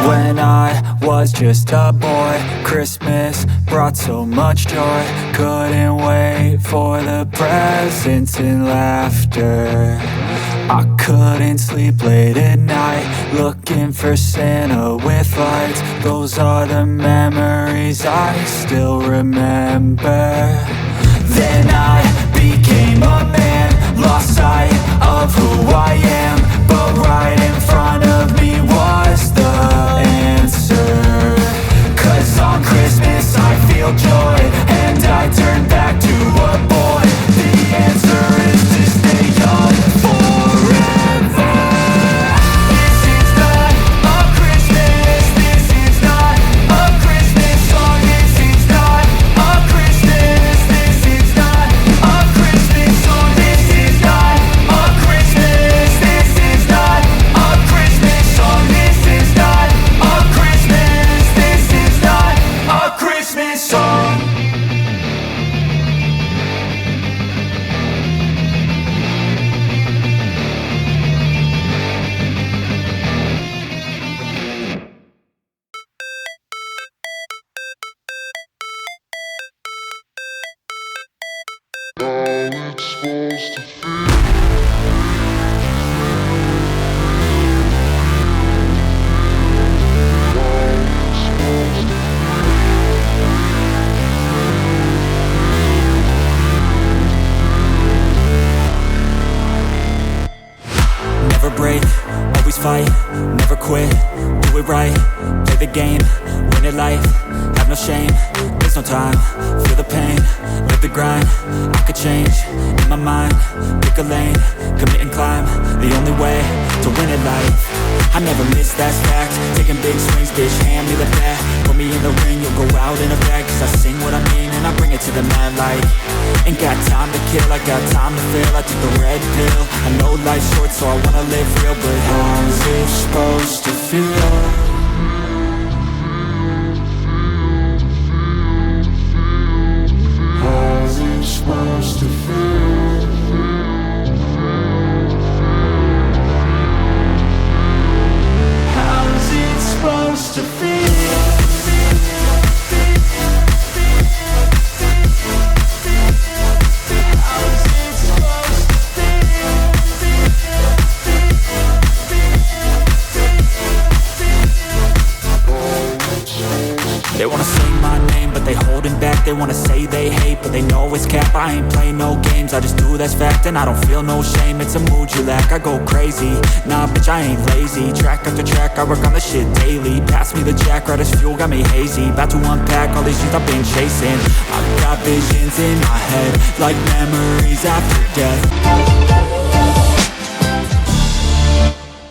When I was just a boy, Christmas brought so much joy. Couldn't wait for the presents and laughter. I couldn't sleep late at night, looking for Santa with lights. Those are the memories I still remember. Then I became a man, lost sight of who I am. But right in front of me was the answer. 'Cause on Christmas I feel joy, and I turn back to a boy. The answer is to stay young forever. This is not a Christmas, this is not a Christmas song. This is not a Christmas, this is not a Christmas song. This is not a Christmas, this is not a Christmas song. This is not a Christmas, this is not a Christmas song. Never break, always fight, never quit, do it right, play the game, win it life, have no shame, there's no time, feel the pain, live the grind, I could change, in my mind, pick a lane, commit and climb, the only way to win it life. I never miss, that's fact, taking big swings, bitch, hand me the bat, put me in the ring, you'll go out in a bag, 'cause I sing what I mean and I bring it to the mad light. Ain't got time to kill, I got time to feel, I took the red pill, I know life's short so I wanna live real, but how's it supposed to feel? How's it supposed to feel? How's it supposed to feel? They wanna say my name, but they holding back. They wanna say they hate, but they know it's cap. I ain't play no games, I just do, that's fact. And I don't feel no shame, it's a mood you lack. I go crazy, nah bitch I ain't lazy. Track after track, I work on this shit daily. Pass me the jack, right as fuel, got me hazy. About to unpack all these things I've been chasing. I've got visions in my head, like memories after death.